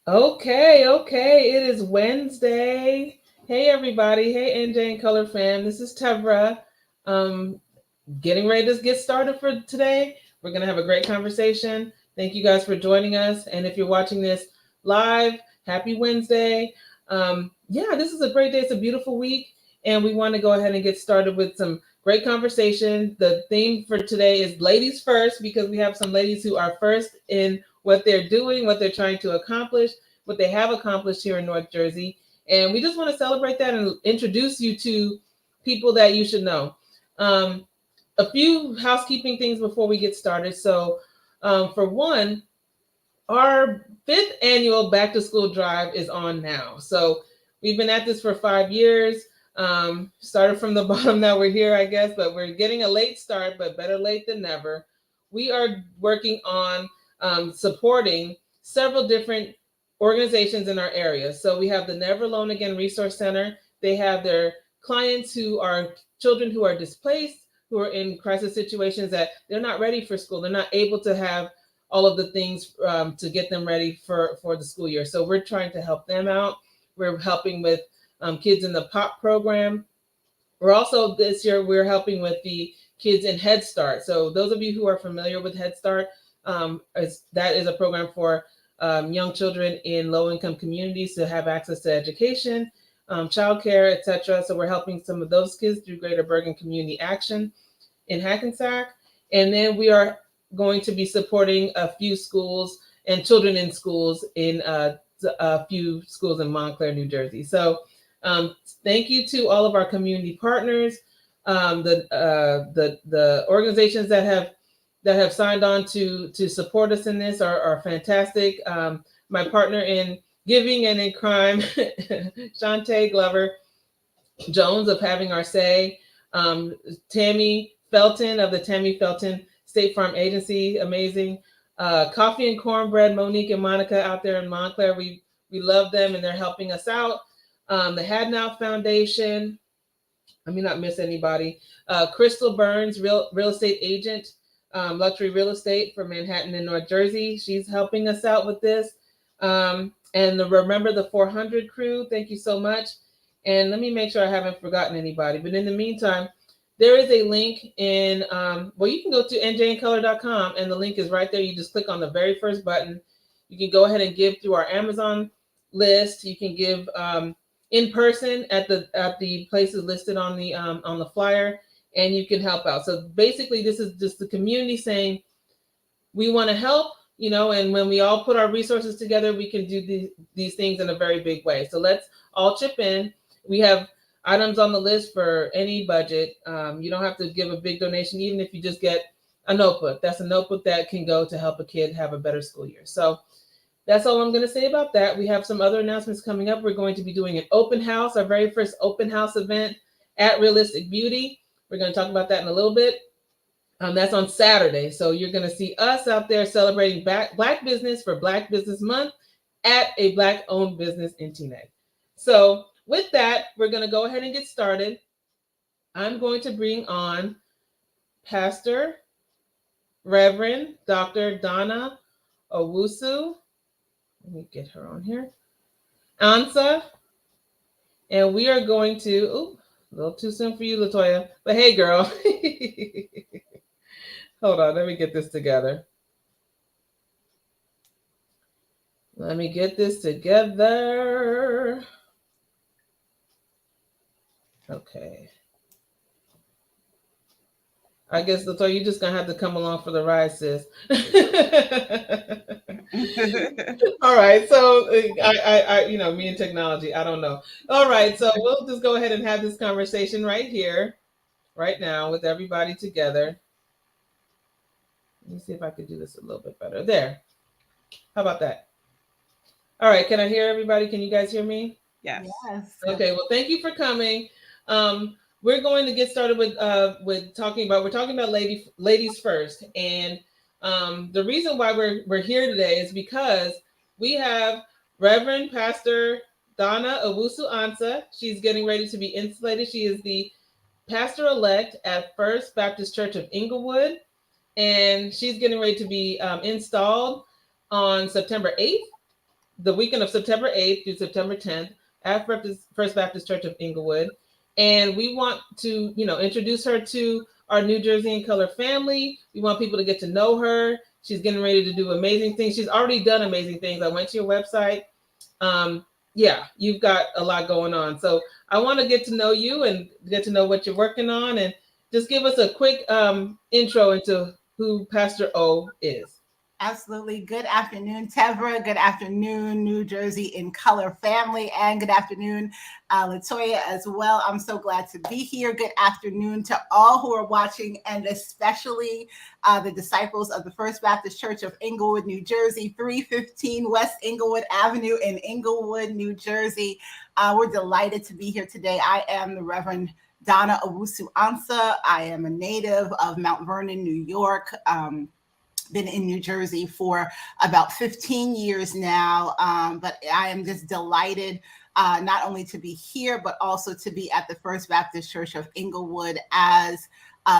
Okay. It is Wednesday. Hey, everybody. Hey, NJ and Color Fam. This is Tevra. Um, getting ready to get started for today. We're going to have a great conversation. Thank you guys for joining us. And if you're watching this live, happy Wednesday. Yeah, this is a great day. It's a beautiful week. And we want to go ahead and get started with some great conversation. The theme for today is ladies first, because we have some ladies who are first in what they're doing, what they're trying to accomplish, what they have accomplished here in North Jersey. And we just want to celebrate that and introduce you to people that you should know. Um, a few housekeeping things before we get started. So, for one, our fifth annual back to school drive is on now. So, we've been at this for 5 years. Started from the bottom, now we're here, I guess, but we're getting a late start, but better late than never. We are working on supporting several different organizations in our area. So, we have the Never Alone Again Resource Center. They have their clients who are children who are displaced, who are in crisis situations that they're not ready for school. They're not able to have all of the things to get them ready for the school year. So we're trying to help them out. We're helping with kids in the POP program. We're also this year we're helping with the kids in Head Start. So those of you who are familiar with Head Start, that is a program for young children in low-income communities to have access to education, childcare, etc. So we're helping some of those kids through Greater Bergen Community Action in Hackensack. And then we are going to be supporting a few schools and children in schools in a few schools in Montclair, New Jersey. So thank you to all of our community partners, the organizations that have signed on to support us in this are fantastic. My partner in giving and in crime, Shantae Glover Jones of Having Our Say, Tammy Felton of the Tammy Felton State Farm Agency, amazing. Coffee and Cornbread, Monique and Monica out there in Montclair, we love them and they're helping us out. The Hadnout Foundation, let me not miss anybody. Crystal Burns, real estate agent, luxury real estate for Manhattan and North Jersey. She's helping us out with this. And the Remember the 400 crew, thank you so much. And let me make sure I haven't forgotten anybody. But in the meantime, there is a link in, well, you can go to njandcolor.com and the link is right there. You just click on the very first button. You can go ahead and give through our Amazon list. You can give in person at the places listed on the flyer, and you can help out. So basically, this is just the community saying we want to help, and when we all put our resources together, we can do these things in a very big way. So let's all chip in. We have items on the list for any budget. You don't have to give a big donation, even if you just get a notebook. That's a notebook that can go to help a kid have a better school year. So that's all I'm going to say about that. We have some other announcements coming up. We're going to be doing an open house, our very first open house event at Realistic Beauty. We're going to talk about that in a little bit. That's on Saturday. So you're going to see us out there celebrating Black Business for Black Business Month at a Black-owned business in Teaneck. So with that, we're going to go ahead and get started. I'm going to bring on Pastor Reverend Dr. Donna Owusu. Let me get her on here. Ansah. And we are going to, a little too soon for you, Latoya. But hey, girl. Hold on, let me get this together. Okay. I guess, Latoya, you're just going to have to come along for the ride, sis. All right. So I, me and technology, I don't know. All right. So we'll just go ahead and have this conversation right here, right now with everybody together. Let me see if I could do this a little bit better. There. How about that? All right. Can I hear everybody? Can you guys hear me? Yes. Okay. Well, thank you for coming. We're going to get started with talking about ladies first, and the reason why we're here today is because we have Reverend Pastor Donna Owusu-Ansah. She's getting ready to be installated. She is the pastor-elect at First Baptist Church of Englewood, and she's getting ready to be installed on September 8th. the weekend of September 8th through September 10th at First Baptist Church of Englewood. And we want to, introduce her to our New Jersey in Color family. We want people to get to know her. She's getting ready to do amazing things. She's already done amazing things. I went to your website. Yeah, you've got a lot going on. So I want to get to know you and get to know what you're working on, and just give us a quick intro into who Pastor O is. Absolutely. Good afternoon, Tevra. Good afternoon, New Jersey in Color family. And good afternoon, Latoya as well. I'm so glad to be here. Good afternoon to all who are watching, and especially the disciples of the First Baptist Church of Englewood, New Jersey, 315 West Englewood Avenue in Englewood, New Jersey. We're delighted to be here today. I am the Reverend Donna Owusu-Ansah. I am a native of Mount Vernon, New York. Been in New Jersey for about 15 years now, but I am just delighted not only to be here, but also to be at the First Baptist Church of Englewood as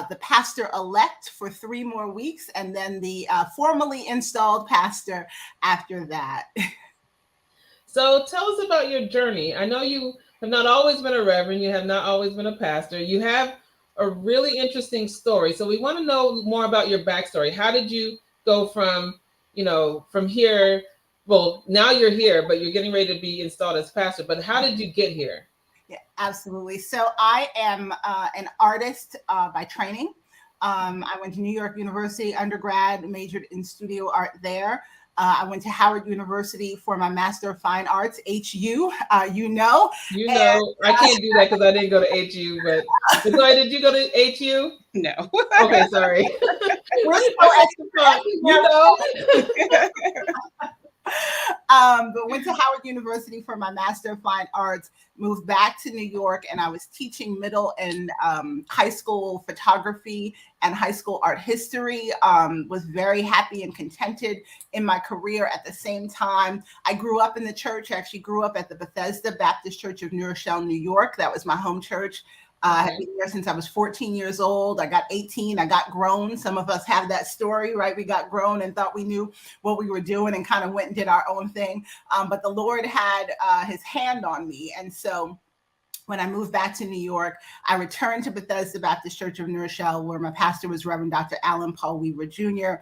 the pastor-elect for 3 more weeks, and then the formally installed pastor after that. So tell us about your journey. I know you have not always been a reverend. You have not always been a pastor. You have a really interesting story. So we want to know more about your backstory. How did you go from here? Well, now you're here, but you're getting ready to be installed as pastor. But how did you get here? Yeah, absolutely. So I am an artist by training. I went to New York University undergrad, majored in studio art there. I went to Howard University for my Master of Fine Arts, HU, I can't do that because I didn't go to HU, but Latoya, did you go to HU? No. Okay, sorry. We're so but went to Howard University for my Master of Fine Arts, moved back to New York, and I was teaching middle and high school photography and high school art history. Was very happy and contented in my career. At the same time, I grew up in the church. I actually grew up at the Bethesda Baptist Church of New Rochelle, New York. That was my home church. I had been there since I was 14 years old. I got 18. I got grown. Some of us have that story, right? We got grown and thought we knew what we were doing and kind of went and did our own thing. But the Lord had his hand on me. And so when I moved back to New York, I returned to Bethesda Baptist Church of New Rochelle, where my pastor was Reverend Dr. Alan Paul Weaver Jr.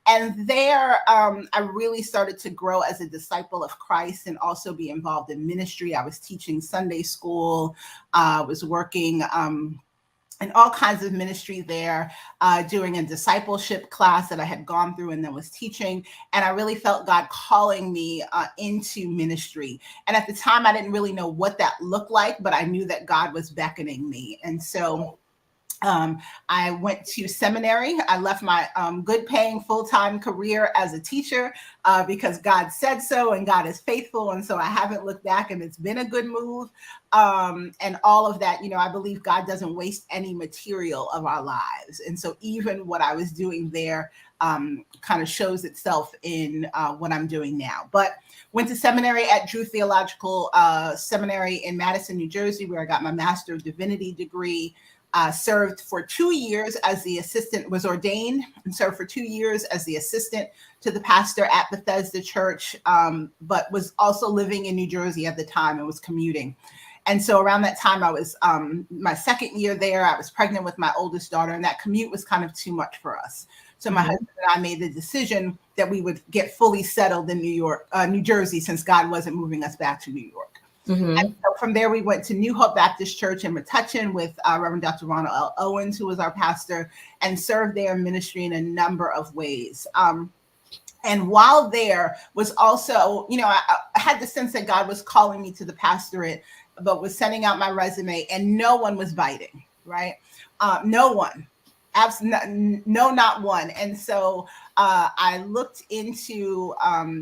And there, I really started to grow as a disciple of Christ and also be involved in ministry. I was teaching Sunday school, was working in all kinds of ministry there, doing a discipleship class that I had gone through and then was teaching. And I really felt God calling me into ministry. And at the time, I didn't really know what that looked like, but I knew that God was beckoning me. And so I went to seminary. I left my good paying full-time career as a teacher because God said so and God is faithful. And so I haven't looked back, and it's been a good move. And all of that, I believe God doesn't waste any material of our lives. And so even what I was doing there kind of shows itself in what I'm doing now. But went to seminary at Drew Theological Seminary in Madison, New Jersey, where I got my Master of Divinity degree. Served for 2 years as the assistant, was ordained and served for 2 years as the assistant to the pastor at Bethesda Church, but was also living in New Jersey at the time and was commuting. And so around that time, I was my second year there. I was pregnant with my oldest daughter, and that commute was kind of too much for us. So my husband and I made the decision that we would get fully settled in New Jersey, since God wasn't moving us back to New York. And so from there, we went to New Hope Baptist Church in Metuchen with Reverend Dr. Ronald L. Owens, who was our pastor, and served there in ministry in a number of ways. And while there was also, I had the sense that God was calling me to the pastorate, but was sending out my resume, and no one was biting, right? No one. Absolutely, no, not one. And so I looked into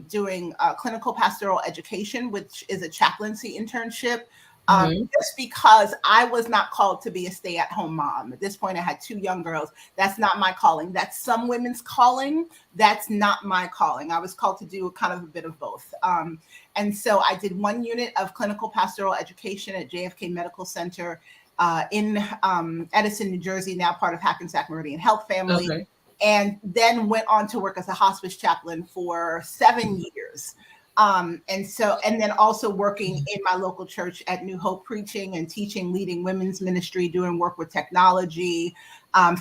doing clinical pastoral education, which is a chaplaincy internship, just because I was not called to be a stay-at-home mom. At this point, I had 2 young girls. That's not my calling. That's some women's calling. That's not my calling. I was called to do kind of a bit of both. And so I did 1 unit of clinical pastoral education at JFK Medical Center in Edison, New Jersey, now part of Hackensack Meridian Health Family, and then went on to work as a hospice chaplain for 7 years. And then also working in my local church at New Hope, preaching and teaching, leading women's ministry, doing work with technology,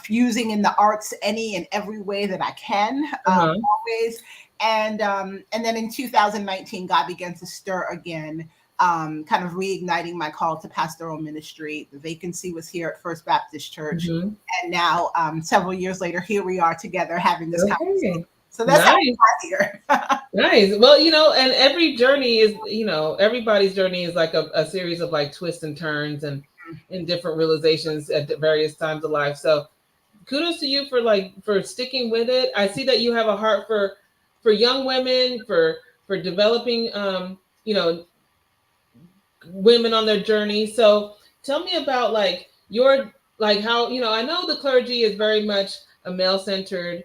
fusing in the arts any and every way that I can, always. And then in 2019, God began to stir again, kind of reigniting my call to pastoral ministry. The vacancy was here at First Baptist Church. And now, several years later, here we are together having this conversation. So that's how we got here. Nice. Well, and every journey is, everybody's journey is like a series of like twists and turns and different realizations at various times of life. So kudos to you for sticking with it. I see that you have a heart for young women, for developing, women on their journey. So tell me about how, I know the clergy is very much a male-centered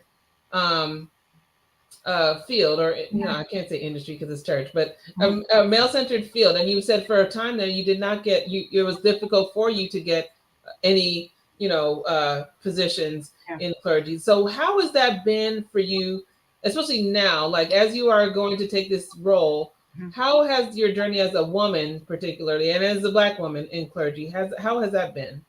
field, or I can't say industry because it's church, but a male-centered field. And you said for a time there you did not get it was difficult for you to get any positions in clergy. So how has that been for you, especially now, as you are going to take this role? How has your journey as a woman, particularly, and as a Black woman in clergy, how has that been?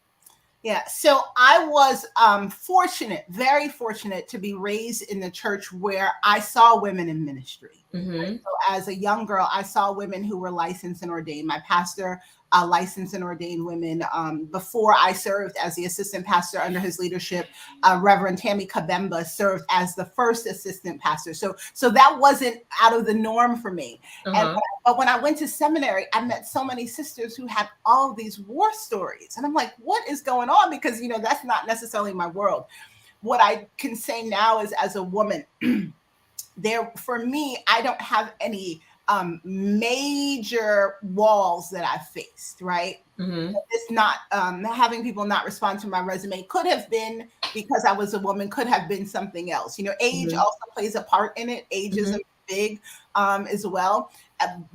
Yeah, so I was fortunate, very fortunate, to be raised in the church where I saw women in ministry. So as a young girl, I saw women who were licensed and ordained. My pastor licensed and ordained women. Before I served as the assistant pastor under his leadership, Reverend Tammy Kabemba served as the first assistant pastor. So that wasn't out of the norm for me. But when I went to seminary, I met so many sisters who had all these war stories. And I'm like, what is going on? Because, that's not necessarily my world. What I can say now is, as a woman, for me, I don't have any major walls that I faced, right? It's not having people not respond to my resume could have been because I was a woman, could have been something else. Age also plays a part in it. Ageism is big as well.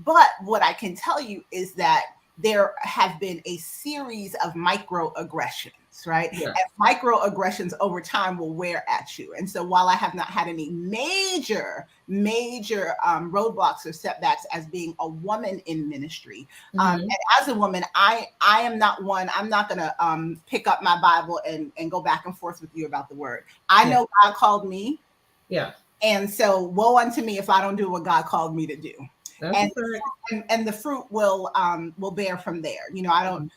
But what I can tell you is that there have been a series of microaggressions, right? And microaggressions over time will wear at you. And so while I have not had any major roadblocks or setbacks as being a woman in ministry, and as a woman, I am not one, I'm not going to pick up my Bible and go back and forth with you about the word. I know God called me. And so woe unto me if I don't do what God called me to do. And the fruit will bear from there. I don't,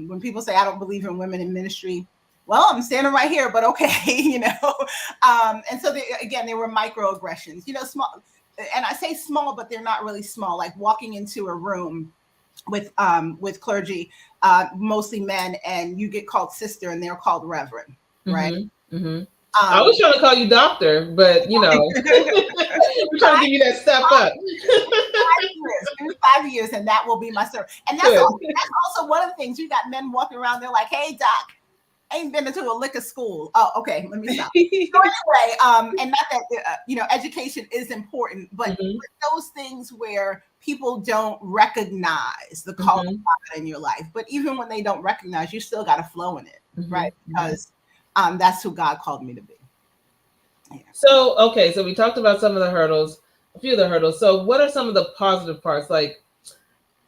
when people say I don't believe in women in ministry, well, I'm standing right here, but okay, and so there were microaggressions, small, and I say small, but they're not really small, like walking into a room with clergy, mostly men, and you get called sister and they're called reverend, right? I was trying to call you doctor, but we're trying to give you that step up. 5 years, and that will be my service. And that's also one of the things. You got men walking around, they're like, "Hey, doc, ain't been into a liquor school." Oh, okay, let me stop. So anyway, and not that education is important, but those things where people don't recognize the call of God in your life. But even when they don't recognize, you still got to flow in it, right? Because that's who God called me to be. So, okay, so we talked about some of the hurdles, a few of the hurdles. So what are some of the positive parts? Like,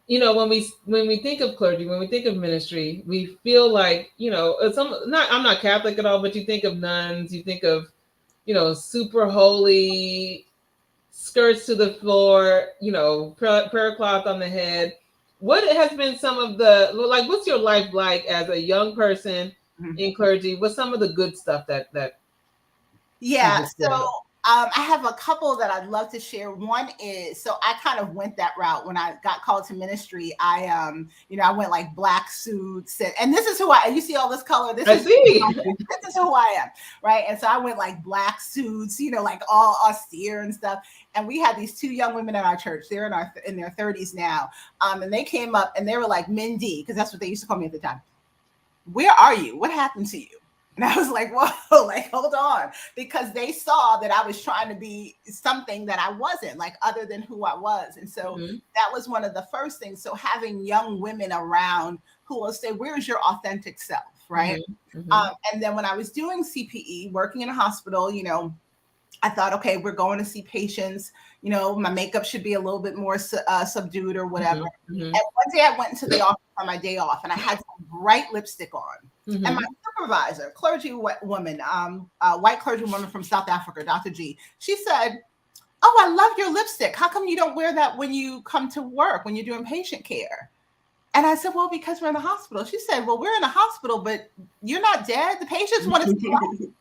when we think of clergy, when we think of ministry, we feel like, I'm not Catholic at all, but you think of nuns, you think of, super holy, skirts to the floor, prayer cloth on the head. What has been some of the, what's your life like as a young person in clergy? What's some of the good stuff that so I have a couple that I'd love to share. One is, so I kind of went that route when I got called to ministry. I went like black suits, and this is who you see all this color. This is who I am, right? And so I went like black suits, like all austere and stuff. And we had these two young women in our church. They're in their 30s now, and they came up and they were like Mindy, because that's what they used to call me at the time. Where are you? What happened to you? And I was like, whoa, hold on, because they saw that I was trying to be something that I wasn't, other than who I was. And so that was one of the first things. So having young women around who will say, where's your authentic self, right? And then when I was doing CPE, working in a hospital, I thought, okay, we're going to see patients. You know, my makeup should be a little bit more subdued or whatever. Mm-hmm. And one day I went into the office on my day off, and I had some bright lipstick on. Mm-hmm. And my supervisor, woman, white clergy woman from South Africa, Dr. G, she said, "Oh, I love your lipstick. How come you don't wear that when you come to work, when you're doing patient care?" And I said, "Well, because we're in the hospital." She said, "Well, we're in the hospital, but you're not dead. The patients want to see you."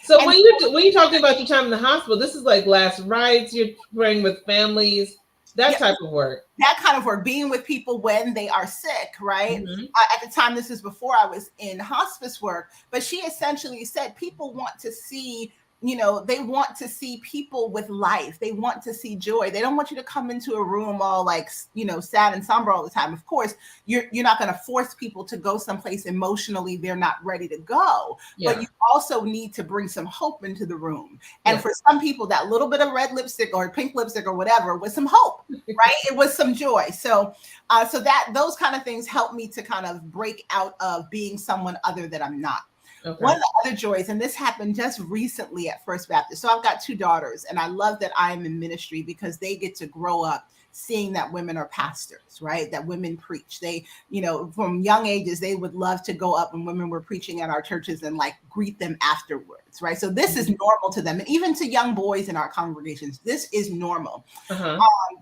So when you're talking about your time in the hospital, this is like last rites, you're praying with families, that type of work. That kind of work, being with people when they are sick, right? Mm-hmm. At the time, this is before I was in hospice work, but she essentially said people want to see, you know, they want to see people with life. They want to see joy. They don't want you to come into a room all like, you know, sad and somber all the time. Of course, you're not going to force people to go someplace emotionally they're not ready to go, but you also need to bring some hope into the room. And for some people, that little bit of red lipstick or pink lipstick or whatever was some hope, right? It was some joy. So that those kind of things help me to kind of break out of being someone other that I'm not. Okay. One of the other joys, and this happened just recently at First Baptist. So I've got 2 daughters, and I love that I am in ministry because they get to grow up seeing that women are pastors, right? That women preach. They, you know, from young ages, they would love to go up when women were preaching at our churches and like greet them afterwards, right? So this is normal to them. And even to young boys in our congregations, this is normal.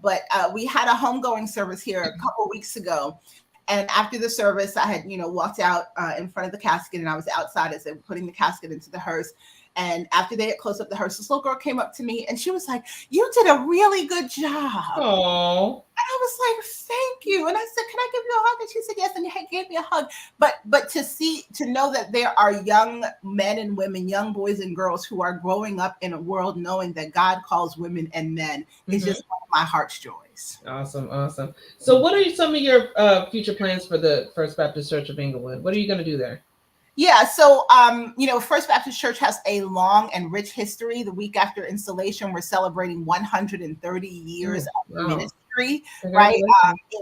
But we had a homegoing service here a couple of weeks ago. And after the service, I had, you know, walked out in front of the casket, and I was outside as they were putting the casket into the hearse. And after they had closed up the hearse, this little girl came up to me and she was like, "You did a really good job." Oh. And I was like, "Thank you." And I said, "Can I give you a hug?" And she said, "Yes." And he gave me a hug. But to know that there are young men and women, young boys and girls who are growing up in a world knowing that God calls women and men is just one of my heart's joys. Awesome. So what are some of your future plans for the First Baptist Church of Englewood? What are you going to do there? Yeah, so, you know, First Baptist Church has a long and rich history. The week after installation, we're celebrating 130 years of ministry, right,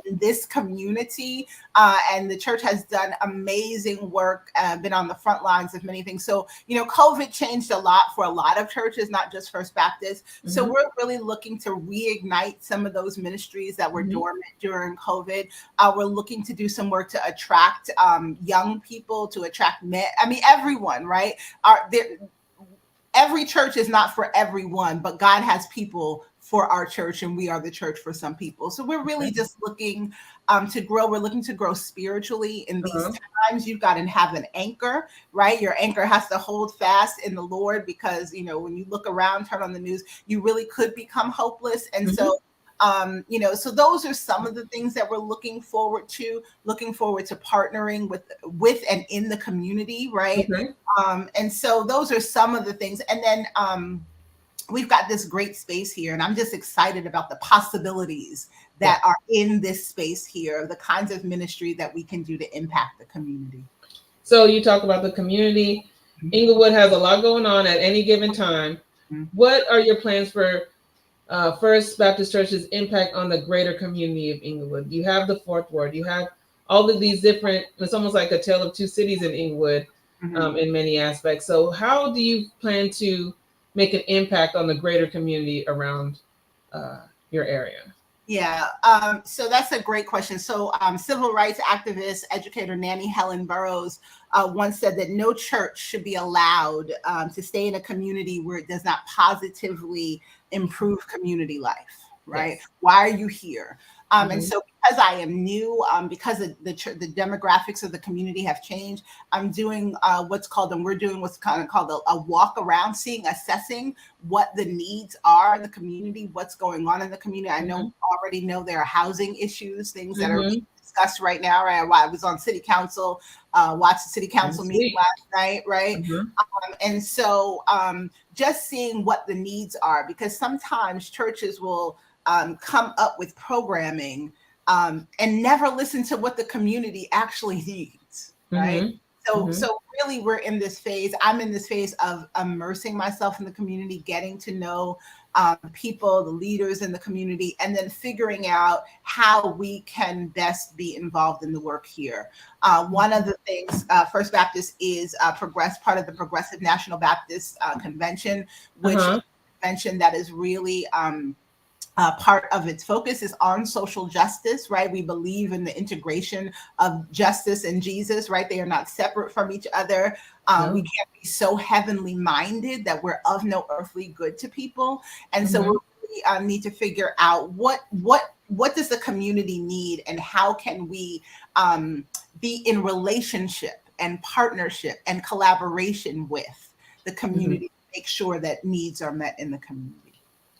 in this community. And the church has done amazing work, been on the front lines of many things. So, you know, COVID changed a lot for a lot of churches, not just First Baptist. So we're really looking to reignite some of those ministries that were dormant during COVID. We're looking to do some work to attract young people, to attract men. I mean, everyone, right? Every church is not for everyone, but God has people for our church, and we are the church for some people. So we're really just looking to grow. We're looking to grow spiritually in these times. You've got to have an anchor, right? Your anchor has to hold fast in the Lord, because, you know, when you look around, turn on the news, you really could become hopeless. And so you know, so those are some of the things that we're looking forward to partnering with and in the community, right? And so those are some of the things. And then we've got this great space here, and I'm just excited about the possibilities that are in this space here, the kinds of ministry that we can do to impact the community. So you talk about the community. Englewood has a lot going on at any given time. What are your plans for First Baptist Church's impact on the greater community of Englewood? You have the Fourth Ward. You have all of these different, it's almost like a tale of 2 cities in Englewood in many aspects. So how do you plan to make an impact on the greater community around your area? Yeah, so that's a great question. So civil rights activist, educator Nannie Helen Burroughs once said that no church should be allowed to stay in a community where it does not positively improve community life, right? Why are you here? And so because I am new, because the demographics of the community have changed, I'm doing we're doing what's kind of called a walk around, assessing what the needs are in the community, what's going on in the community. I already know there are housing issues, things that are being discussed right now, right? I was on city council, watched the city council meeting last night, right? And so just seeing what the needs are, because sometimes churches will come up with programming and never listen to what the community actually needs, right? So really we're in this phase. I'm in this phase of immersing myself in the community, getting to know people, the leaders in the community, and then figuring out how we can best be involved in the work here. One of the things, First Baptist is part of the Progressive National Baptist Convention, which mentioned that is really part of its focus is on social justice, right? We believe in the integration of justice and Jesus, right? They are not separate from each other. No. We can't be so heavenly minded that we're of no earthly good to people. And so we really need to figure out what does the community need, and how can we be in relationship and partnership and collaboration with the community to make sure that needs are met in the community.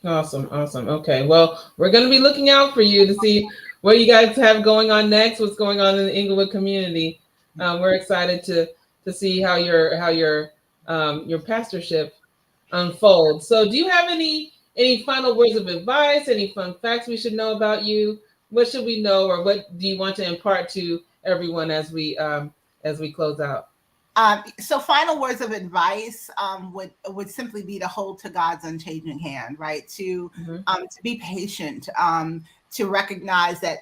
Awesome. Okay, well, we're going to be looking out for you to see what you guys have going on next, what's going on in the Englewood community. We're excited to see how your pastorship unfolds. So do you have any final words of advice, any fun facts we should know about you? What should we know, or what do you want to impart to everyone as we close out? So final words of advice would simply be to hold to God's unchanging hand, right? To be patient, to recognize that,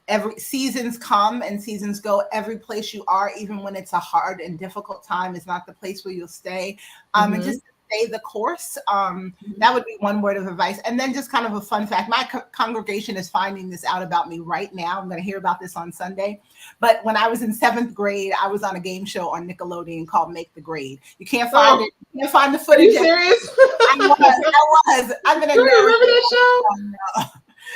every seasons come and seasons go. Every place you are, even when it's a hard and difficult time, is not the place where you'll stay. And just stay the course. That would be one word of advice. And then just kind of a fun fact, my congregation is finding this out about me right now. I'm going to hear about this on Sunday. But when I was in 7th grade, I was on a game show on Nickelodeon called Make the Grade. You can't find it. You can't find the footage. Are you serious? I was. I've been a nerd. You remember that show?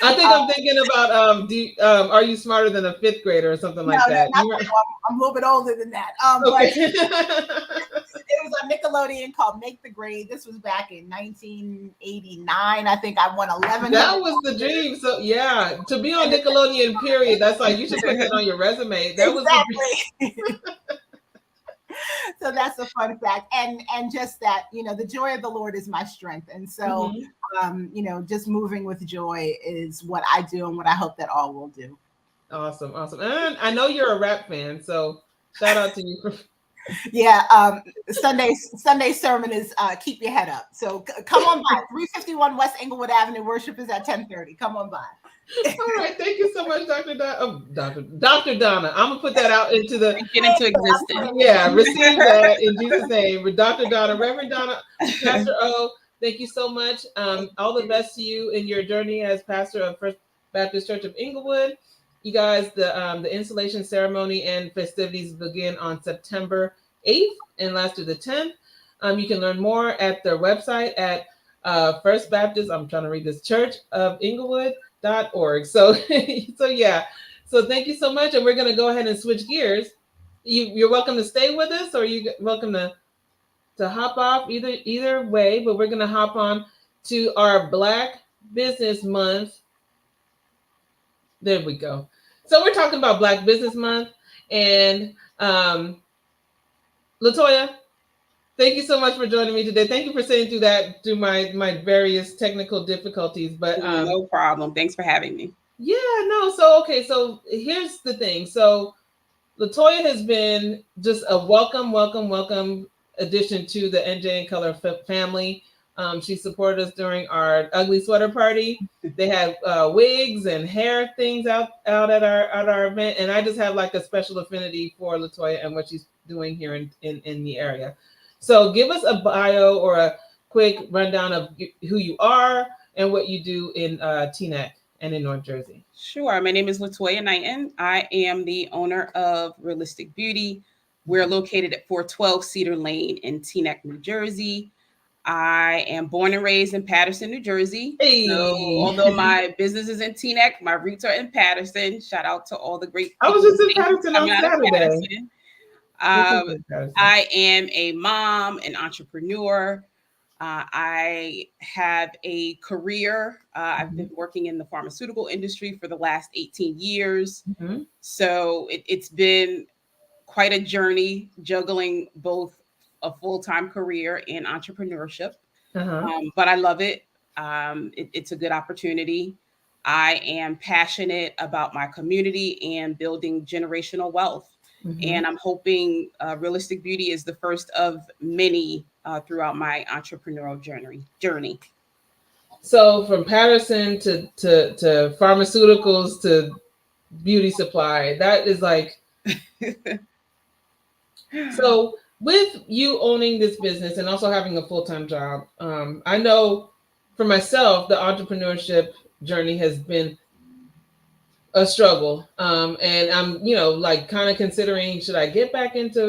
I think I'm thinking about Are You Smarter Than a 5th Grader or something like that? I'm a little bit older than that. Okay. But it was on Nickelodeon called Make the Grade. This was back in 1989. I think I won 11. That was the dream. So yeah, to be on Nickelodeon, period. That's like, you should put that on your resume. That was exactly. So that's a fun fact, and just that, the joy of the Lord is my strength, and so just moving with joy is what I do, and what I hope that all will do. Awesome. And I know you're a rap fan, so shout out to you. Yeah, Sunday sermon is keep your head up. So come on by. 351 West Englewood Avenue. Worship is at 10:30. Come on by. All right, thank you so much, Dr. Donna. I'm gonna put that out into existence. Yeah, receive that in Jesus' name. With Dr. Donna, Reverend Donna, Pastor O. Thank you so much. All the best to you in your journey as pastor of First Baptist Church of Englewood. You guys, the installation ceremony and festivities begin on September 8th and last through the 10th. You can learn more at their website at First Baptist. I'm trying to read this, Church of Englewood.org. So yeah. So thank you so much, and we're gonna go ahead and switch gears. You're welcome to stay with us, or you're welcome to hop off. Either way, but we're gonna hop on to our Black Business Month. There we go. So we're talking about Black Business Month, and Latoya, thank you so much for joining me today. Thank you for sitting through my various technical difficulties. But no problem. Thanks for having me. Yeah, no. So here's the thing. So Latoya has been just a welcome addition to the NJ and Color family. She supported us during our ugly sweater party. They had wigs and hair things out at our event, and I just have like a special affinity for Latoya and what she's doing here in the area. So give us a bio or a quick rundown of who you are and what you do in Teaneck and in North Jersey. Sure. My name is Latoya Knighton. I am the owner of Realistic Beauty. We're located at 412 Cedar Lane in Teaneck, New Jersey. I am born and raised in Paterson, New Jersey. Hey. So although my business is in Teaneck, my roots are in Paterson. Shout out to all the great people. I was just in Paterson on Saturday. I am a mom, an entrepreneur. I have a career. I've been working in the pharmaceutical industry for the last 18 years. Mm-hmm. So it's been quite a journey juggling both a full-time career and entrepreneurship. But I love it. It's a good opportunity. I am passionate about my community and building generational wealth. And I'm hoping Realistic Beauty is the first of many throughout my entrepreneurial journey. So from Paterson to pharmaceuticals to beauty supply, that is like. So with you owning this business and also having a full-time job, I know for myself, the entrepreneurship journey has been a struggle. And I'm, like kind of considering, should I get back into,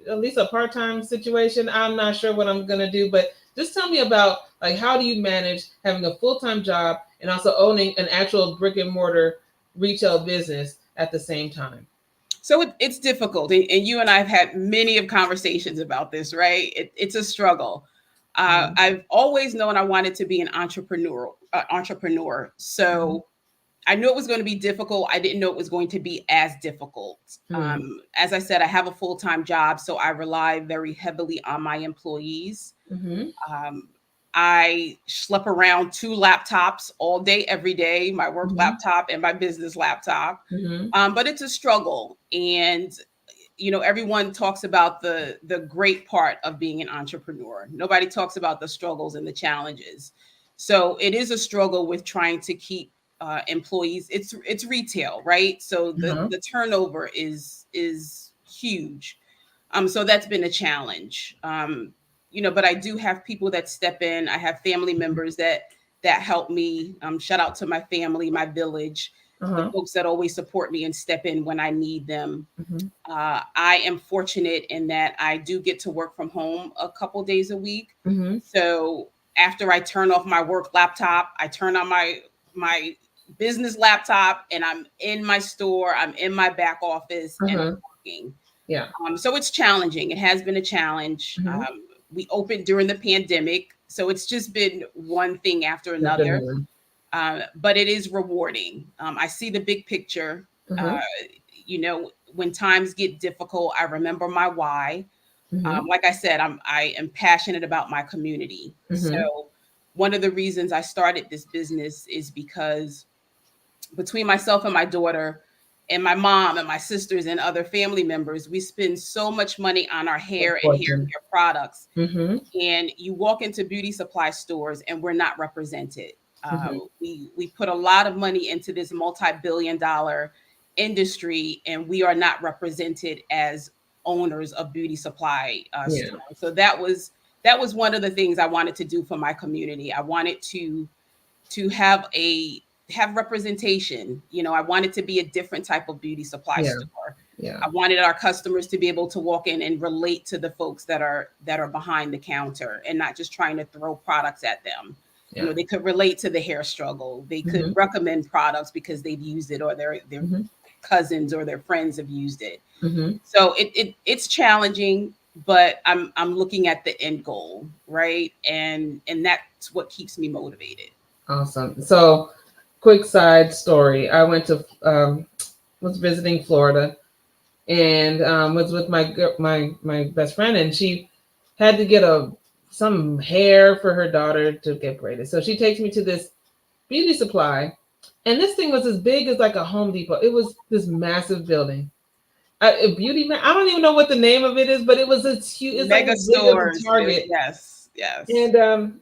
at least a part-time situation? I'm not sure what I'm going to do, but just tell me about, like, how do you manage having a full-time job and also owning an actual brick and mortar retail business at the same time? So it's difficult, and you and I have had many of conversations about this, right? It's a struggle. I've always known I wanted to be an entrepreneur. So I knew it was going to be difficult. I didn't know it was going to be as difficult. As I said, I have a full-time job, so I rely very heavily on my employees. I schlep around 2 laptops all day, every day, my work laptop and my business laptop. But it's a struggle. And, everyone talks about the great part of being an entrepreneur. Nobody talks about the struggles and the challenges. So it is a struggle with trying to keep employees. It's retail, right? So the turnover is huge. So that's been a challenge. But I do have people that step in. I have family members that help me. Shout out to my family, my village, the folks that always support me and step in when I need them. I am fortunate in that I do get to work from home a couple days a week. So after I turn off my work laptop, I turn on my business laptop and I'm in my store. I'm in my back office and I'm working. Yeah. So it's challenging. It has been a challenge. We opened during the pandemic, so it's just been one thing after another. But it is rewarding. I see the big picture. When times get difficult, I remember my why. Like I said, I am passionate about my community. So one of the reasons I started this business is because between myself and my daughter and my mom and my sisters and other family members, we spend so much money on our hair and hair care products. And you walk into beauty supply stores and we're not represented. We put a lot of money into this multi-billion-dollar industry, and we are not represented as owners of beauty supply stores. So that was one of the things I wanted to do for my community. I wanted to have representation. I wanted to be a different type of beauty supply store. I wanted our customers to be able to walk in and relate to the folks that are behind the counter and not just trying to throw products at them. They could relate to the hair struggle. They could recommend products because they've used it, or their cousins or their friends have used it. So it's challenging, but I'm looking at the end goal, right? And that's what keeps me motivated. Awesome. So quick side story. I went to was visiting Florida and was with my best friend, and she had to get some hair for her daughter to get braided. So she takes me to this beauty supply, and this thing was as big as like a Home Depot. It was this massive building. A beauty man. I don't even know what the name of it is, but it was a huge. It's mega like stores. Target. Yes. And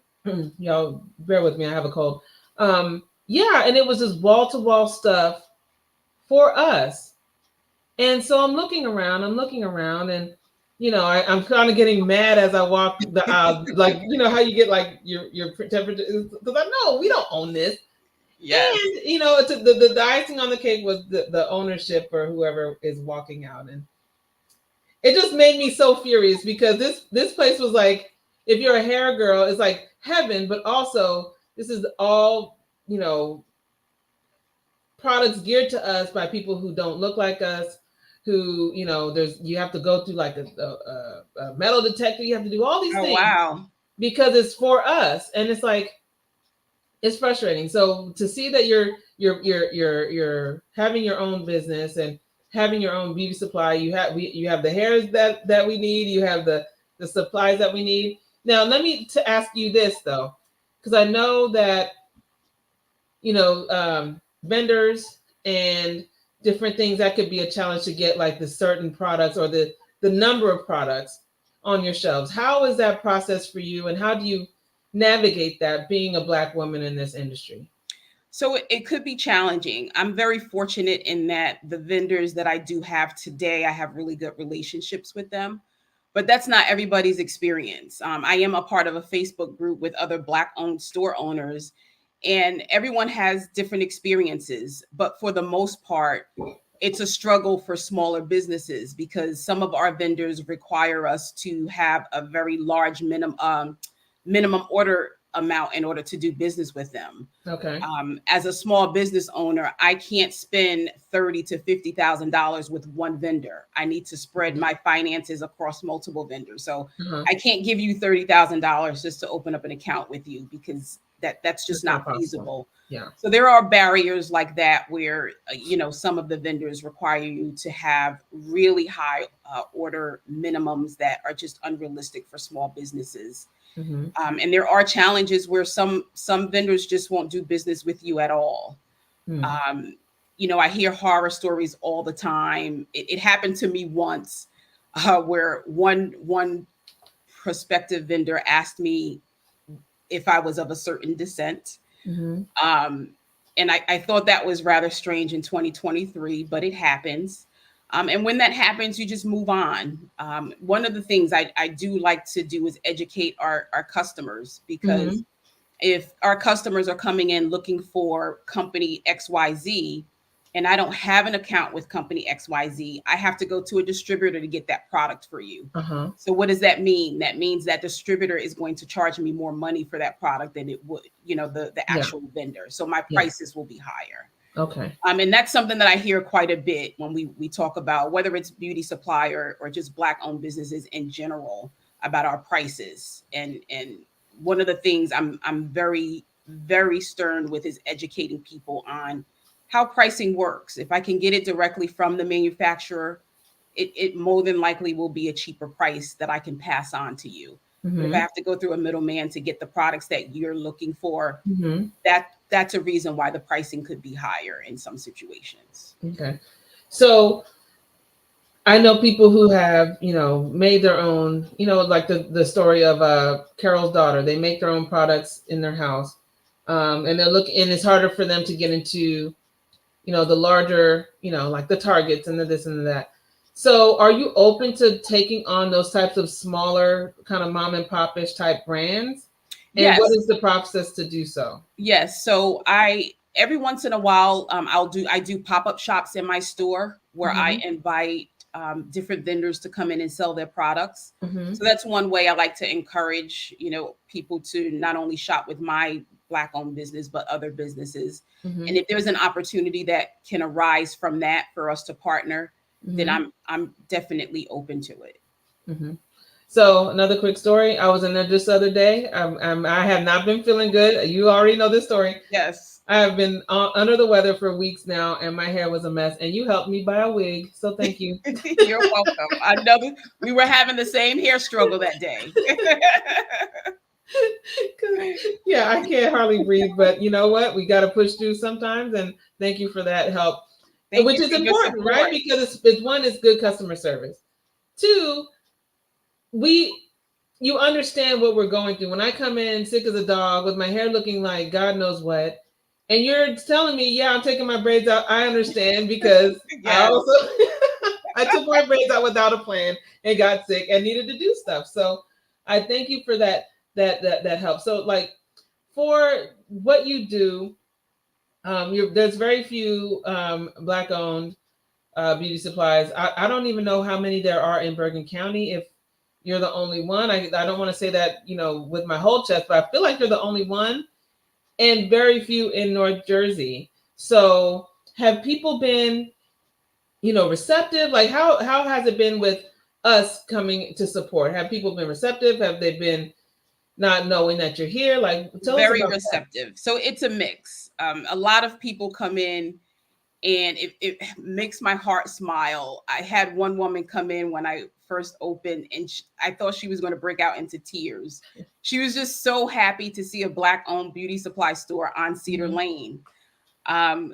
y'all bear with me. I have a cold. And it was just wall to wall stuff for us. And so I'm looking around, and I'm kind of getting mad as I walk the aisle, like how you get like your temperature, because I know we don't own this. Yes. And the icing on the cake was the ownership for whoever is walking out, and it just made me so furious because this place was like, if you're a hair girl, it's like heaven, but also this is all products geared to us by people who don't look like us, who you have to go through like a metal detector, you have to do all these things. Wow. Because it's for us, and it's like, it's frustrating. So to see that you're having your own business and having your own beauty supply, you have the hairs that we need, you have the supplies that we need. Now let me to ask you this though, because I know that vendors and different things, that could be a challenge to get like the certain products or the number of products on your shelves. How is that process for you, and how do you navigate that being a Black woman in this industry? So it could be challenging. I'm very fortunate in that the vendors that I do have today, I have really good relationships with them. but that's not everybody's experience. I am a part of a Facebook group with other Black-owned store owners, and everyone has different experiences. But for the most part, it's a struggle for smaller businesses because some of our vendors require us to have a very large minimum order amount in order to do business with them. Okay. As a small business owner, I can't spend $30,000 to $50,000 with one vendor. I need to spread my finances across multiple vendors. So I can't give you $30,000 just to open up an account with you because that's just not feasible. Yeah. So there are barriers like that where, some of the vendors require you to have really high order minimums that are just unrealistic for small businesses. And there are challenges where some vendors just won't do business with you at all. I hear horror stories all the time. It happened to me once where one prospective vendor asked me if I was of a certain descent. And I thought that was rather strange in 2023, but it happens. And when that happens, you just move on. One of the things I do like to do is educate our customers, because if our customers are coming in looking for company XYZ, and I don't have an account with company XYZ, I have to go to a distributor to get that product for you. So what does that mean? That means that distributor is going to charge me more money for that product than it would, the actual vendor. So my prices will be higher. Okay. And that's something that I hear quite a bit when we talk about whether it's beauty supply or just Black-owned businesses in general about our prices. And one of the things I'm very, very stern with is educating people on how pricing works. If I can get it directly from the manufacturer, it more than likely will be a cheaper price that I can pass on to you. But if I have to go through a middleman to get the products that you're looking for, that's a reason why the pricing could be higher in some situations. Okay. So I know people who have, made their own, like the story of Carol's daughter. They make their own products in their house. And and it's harder for them to get into, the larger, like the Targets and the this and that. So are you open to taking on those types of smaller kind of mom and pop-ish type brands? And yes. What is the process to do so? Yes. So every once in a while, I do pop-up shops in my store where I invite different vendors to come in and sell their products. So that's one way I like to encourage, people to not only shop with my Black-owned business, but other businesses. And if there's an opportunity that can arise from that for us to partner, then I'm definitely open to it. So another quick story. I was in there this other day. I have not been feeling good. You already know this story. Yes. I have been under the weather for weeks now, and my hair was a mess. And you helped me buy a wig, so thank you. You're welcome. I know we were having the same hair struggle that day. Yeah, I can't hardly breathe, but you know what? We got to push through sometimes, and thank you for that help, which is important, right? Because it's good customer service. Two, you understand what we're going through. When I come in sick as a dog with my hair looking like God knows what, and you're telling me, yeah, I'm taking my braids out. I understand because I took my braids out without a plan and got sick and needed to do stuff. So I thank you for that help. So like for what you do, there's very few Black-owned beauty supplies. I don't even know how many there are in Bergen County. If you're the only one, I don't want to say that, with my whole chest, but I feel like you're the only one, and very few in North Jersey. So have people been, receptive? Like how has it been with us coming to support? Have people been receptive? Have they been not knowing that you're here? Like very receptive. So it's a mix. A lot of people come in and it makes my heart smile. I had one woman come in when I first opened, and I thought she was going to break out into tears. She was just so happy to see a Black-owned beauty supply store on Cedar Lane.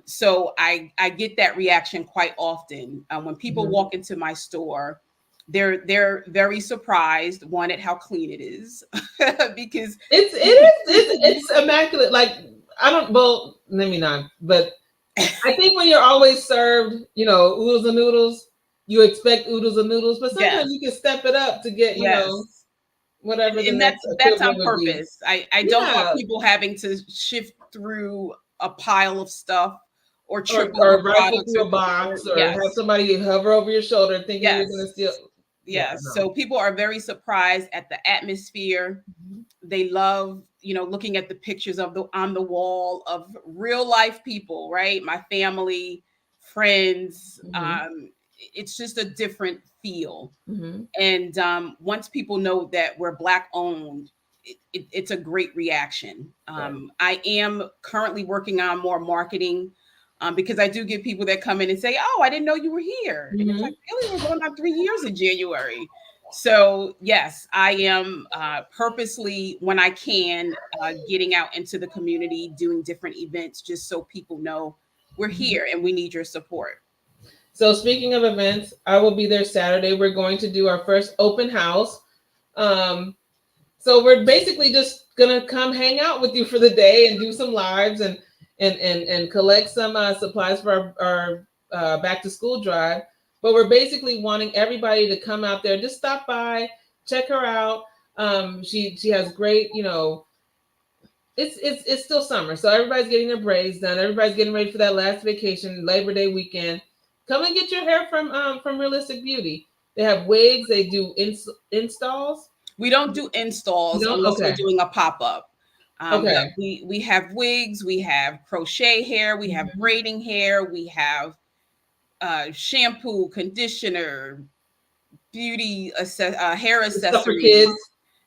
So I get that reaction quite often. When people walk into my store, they're very surprised, one, at how clean it is, because it's immaculate. Like let me not, but I think when you're always served, oodles and noodles, you expect oodles and noodles, but sometimes Yes. you can step it up to get, you Yes. know, whatever the And next that's on equivalent would be. purpose. I don't want Yeah. people having to shift through a pile of stuff or trip Or over rifle products through a box, or have yes. somebody hover over your shoulder thinking you're going to Yes. steal. Yes. Yeah, no. So people are very surprised at the atmosphere. They love, you know, looking at the pictures of on the wall of real life people, right? My family, friends. It's just a different feel. And once people know that we're Black owned, it's a great reaction. I am currently working on more marketing because I do get people that come in and say, "Oh, I didn't know you were here," and it's like, "Really? We're going on 3 years in January." So yes, I am purposely, when I can, getting out into the community, doing different events, just so people know we're here and we need your support. So speaking of events, I will be there Saturday. We're going to do our first open house. So we're basically just gonna come hang out with you for the day and do some lives and collect some supplies for our back to school drive. But we're basically wanting everybody to come out there, just stop by, check her out. She has great, you know. It's still summer, so everybody's getting their braids done. Everybody's getting ready for that last vacation, Labor Day weekend. Come and get your hair from Realistic Beauty. They have wigs. They do installs. We don't do installs unless we're doing a pop-up. But we have wigs, we have crochet hair, we have braiding hair, we have shampoo, conditioner, beauty, hair accessories. For kids.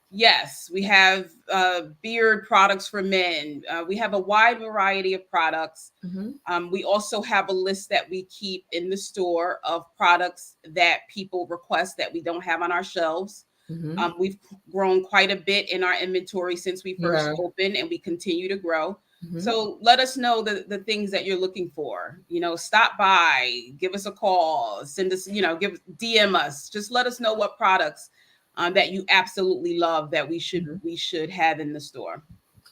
Yes, we have beard products for men. We have a wide variety of products. We also have a list that we keep in the store of products that people request that we don't have on our shelves. We've grown quite a bit in our inventory since we first opened, and we continue to grow. So let us know the things that you're looking for. You know, stop by, give us a call, send us, you know, DM us. Just let us know what products that you absolutely love that we should have in the store.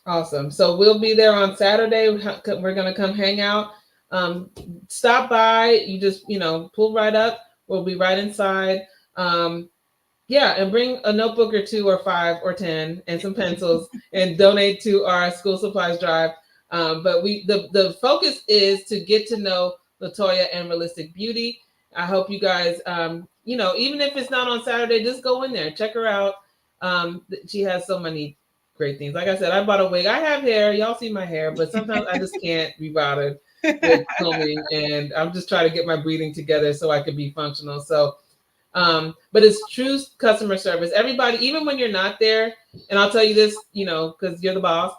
Awesome. So we'll be there on Saturday. We're gonna come hang out. Stop by. You just, you know, pull right up. We'll be right inside. Yeah, and bring a notebook or 2 or 5 or 10 and some pencils and donate to our school supplies drive. But the focus is to get to know Latoya and Realistic Beauty. I hope you guys, you know, even if it's not on Saturday, just go in there, check her out. She has so many great things. Like I said, I bought a wig. I have hair. Y'all see my hair, but sometimes I just can't be bothered with combing, and I'm just trying to get my breathing together so I could be functional. So. But it's true customer service. Everybody, even when you're not there, and I'll tell you this, you know, because you're the boss.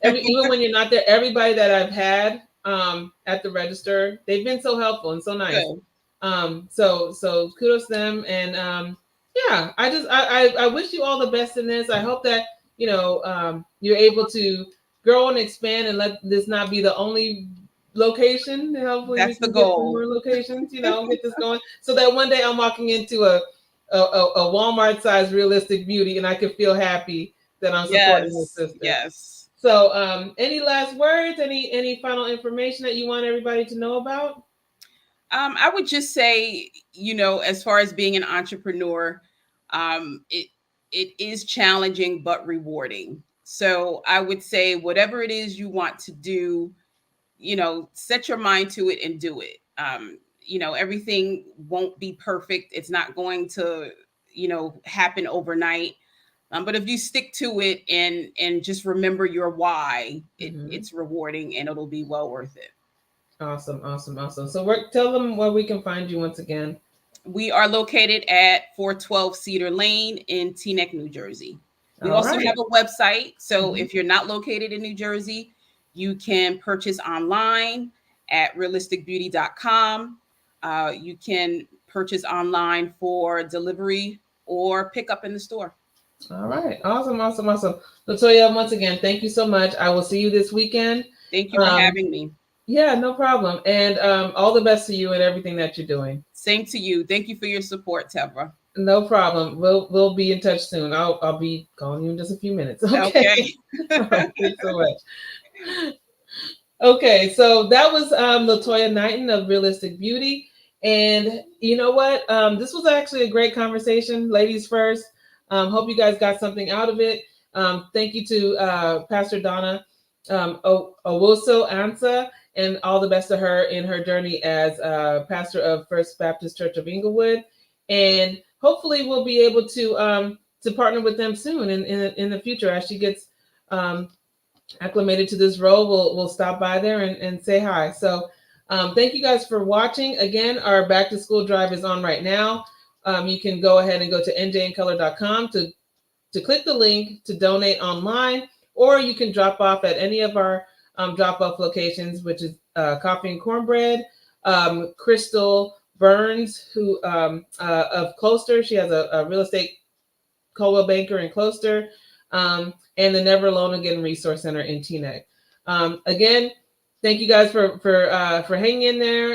Even when you're not there, everybody that I've had at the register, they've been so helpful and so nice. So kudos to them. And yeah, I wish you all the best in this. I hope that, you know, you're able to grow and expand and let this not be the only location. Hopefully that's the goal. More locations, you know, get this going so that one day I'm walking into a Walmart size Realistic Beauty and I can feel happy that I'm supporting my sister. Yes. So any last words, any final information that you want everybody to know about? I would just say, you know, as far as being an entrepreneur, it is challenging but rewarding. So I would say whatever it is you want to do, you know, set your mind to it and do it. You know, everything won't be perfect. It's not going to, you know, happen overnight. But if you stick to it and just remember your why, it's rewarding and it'll be well worth it. Awesome. So tell them where we can find you once again. We are located at 412 Cedar Lane in Teaneck, New Jersey. We also have a website. So if you're not located in New Jersey, you can purchase online at realisticbeauty.com. You can purchase online for delivery or pick up in the store. All right. Awesome. Latoya, once again, thank you so much. I will see you this weekend. Thank you for having me. Yeah, no problem. And all the best to you and everything that you're doing. Same to you. Thank you for your support, Tevra. No problem. We'll be in touch soon. I'll be calling you in just a few minutes. Okay. Thanks so much. Okay, so that was Latoya Knighton of Realistic Beauty. And you know what? This was actually a great conversation, ladies first. Hope you guys got something out of it. Thank you to Pastor Donna Owusu-Ansah, and all the best to her in her journey as pastor of First Baptist Church of Englewood. And hopefully we'll be able to partner with them soon in the future as she gets acclimated to this role. We'll stop by there and say hi. So thank you guys for watching. Again, our back to school drive is on right now. You can go ahead and go to njincolor.com to click the link to donate online, or you can drop off at any of our drop-off locations, which is Coffee and Cornbread, Crystal Burns, who of Closter. She has a real estate Coldwell Banker in Closter, and the Never Alone Again Resource Center in Teaneck. Again, thank you guys for hanging in there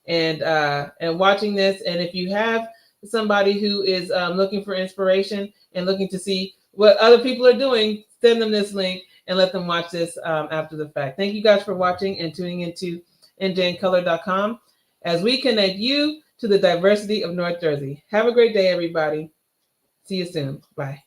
and watching this. And if you have somebody who is looking for inspiration and looking to see what other people are doing, send them this link and let them watch this after the fact. Thank you guys for watching and tuning into njincolor.com as we connect you to the diversity of North Jersey. Have a great day, everybody. See you soon. Bye.